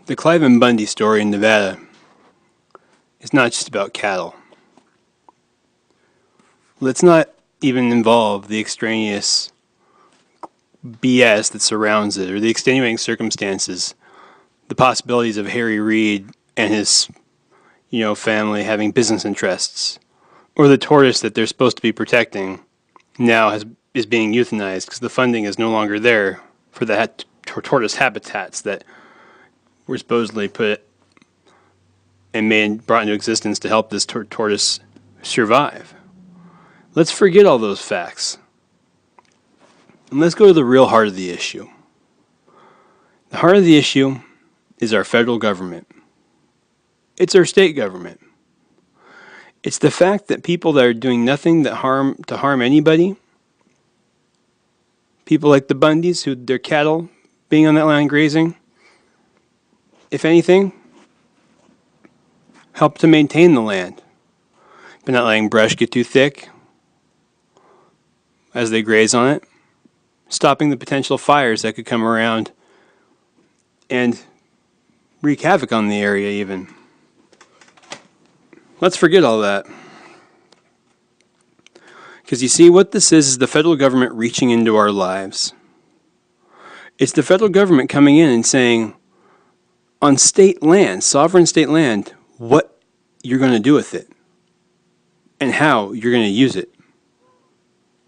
The Cliven Bundy story in Nevada is not just about cattle. Let's not even involve the extraneous BS that surrounds it, or the extenuating circumstances, the possibilities of Harry Reid and his, family having business interests, or the tortoise that they're supposed to be protecting now is being euthanized because the funding is no longer there for the tortoise habitats that were supposedly put and brought into existence to help this tortoise survive. Let's forget all those facts. And let's go to the real heart of the issue. The heart of the issue is our federal government. It's our state government. It's the fact that people that are doing nothing to harm anybody, people like the Bundys, who their cattle being on that land grazing, if anything, help to maintain the land, but not letting brush get too thick as they graze on it, stopping the potential fires that could come around and wreak havoc on the area even. Let's forget all that. Because you see, what this is the federal government reaching into our lives. It's the federal government coming in and saying, on state land, sovereign state land, what you're going to do with it and how you're going to use it,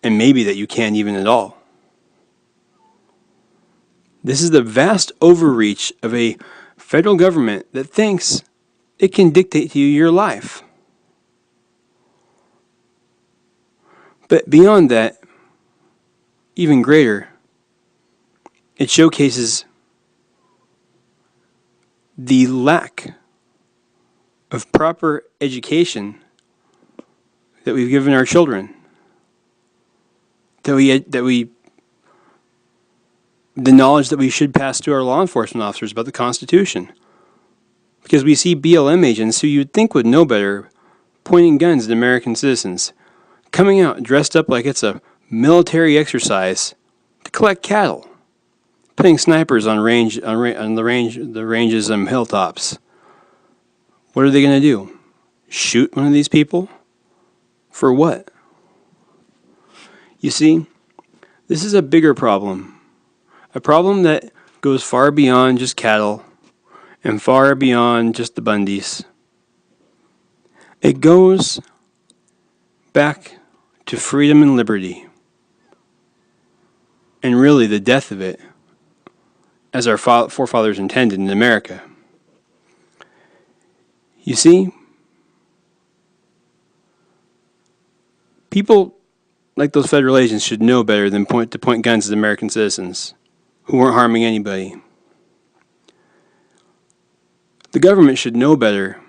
and maybe that you can't even at all. This is the vast overreach of a federal government that thinks it can dictate to you your life. But beyond that, even greater, it showcases the lack of proper education that we've given our children, the knowledge that we should pass to our law enforcement officers about the Constitution. Because we see BLM agents who you'd think would know better pointing guns at American citizens, coming out dressed up like it's a military exercise to collect cattle, putting snipers on the ranges and hilltops. What are they going to do? Shoot one of these people? For what? You see, this is a bigger problem. A problem that goes far beyond just cattle and far beyond just the Bundys. It goes back to freedom and liberty, and really the death of it, as our forefathers intended in America. You see, people like those federal agents should know better than to point guns at American citizens who weren't harming anybody. The government should know better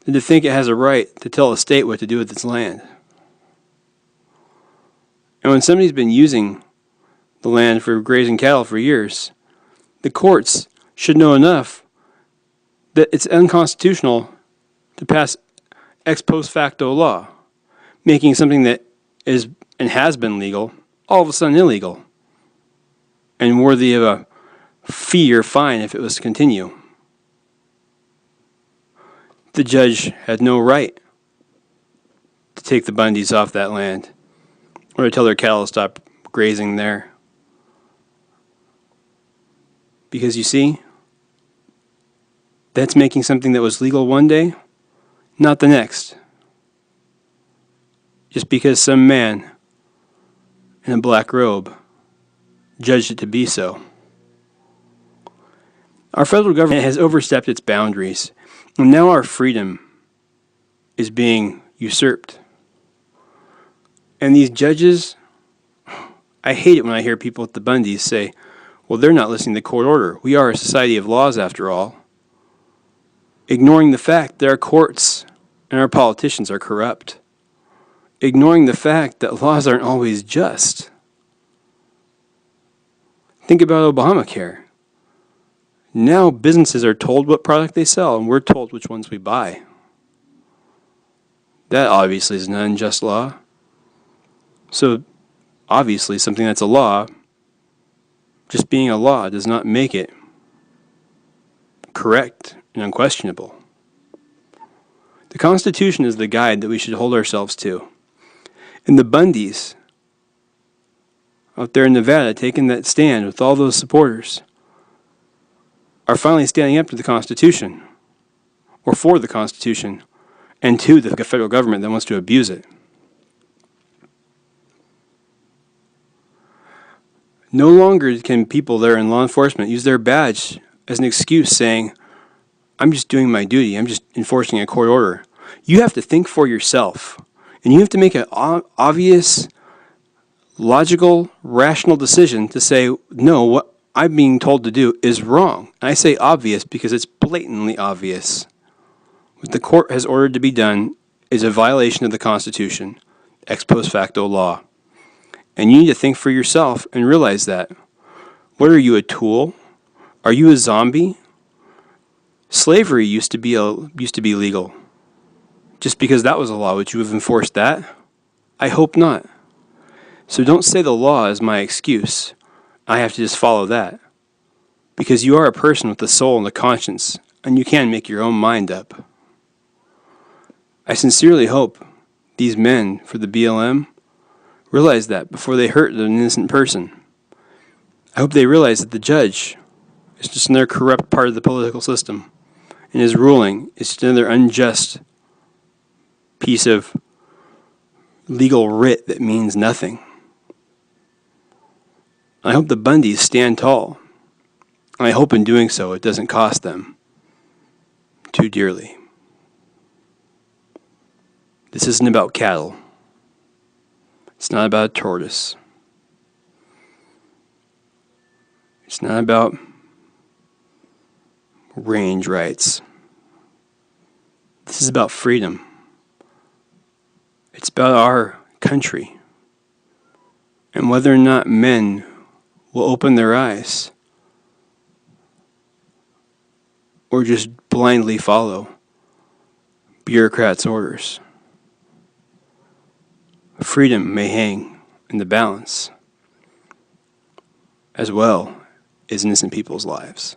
than to think it has a right to tell a state what to do with its land. And when somebody's been using the land for grazing cattle for years, the courts should know enough that it's unconstitutional to pass ex post facto law, making something that is and has been legal all of a sudden illegal and worthy of a fee or fine if it was to continue. The judge had no right to take the Bundys off that land or to tell their cattle to stop grazing there. Because you see, that's making something that was legal one day, not the next. Just because some man in a black robe judged it to be so. Our federal government has overstepped its boundaries, and now our freedom is being usurped. And these judges, I hate it when I hear people at the Bundys say, well, they're not listening to court order. We are a society of laws after all. Ignoring the fact that our courts and our politicians are corrupt. Ignoring the fact that laws aren't always just. Think about Obamacare. Now businesses are told what product they sell, and we're told which ones we buy. That obviously is an unjust law. So, obviously, something that's a law, just being a law does not make it correct and unquestionable. The Constitution is the guide that we should hold ourselves to. And the Bundys out there in Nevada taking that stand with all those supporters are finally standing up to the Constitution, or for the Constitution, and to the federal government that wants to abuse it. No longer can people there in law enforcement use their badge as an excuse saying, I'm just doing my duty, I'm just enforcing a court order. You have to think for yourself, and you have to make an obvious, logical, rational decision to say, no, what I'm being told to do is wrong. And I say obvious because it's blatantly obvious. What the court has ordered to be done is a violation of the Constitution, ex post facto law. And you need to think for yourself and realize that. What are you, a tool? Are you a zombie? Slavery used to be legal. Just because that was a law, would you have enforced that? I hope not. So don't say the law is my excuse. I have to just follow that. Because you are a person with a soul and a conscience, and you can make your own mind up. I sincerely hope these men for the BLM realize that before they hurt an innocent person. I hope they realize that the judge is just another corrupt part of the political system, and his ruling is just another unjust piece of legal writ that means nothing. I hope the Bundys stand tall. And I hope in doing so it doesn't cost them too dearly. This isn't about cattle. It's not about a tortoise. It's not about range rights. This is about freedom. It's about our country. And whether or not men will open their eyes or just blindly follow bureaucrats' orders. Freedom may hang in the balance, as well as innocent people's lives.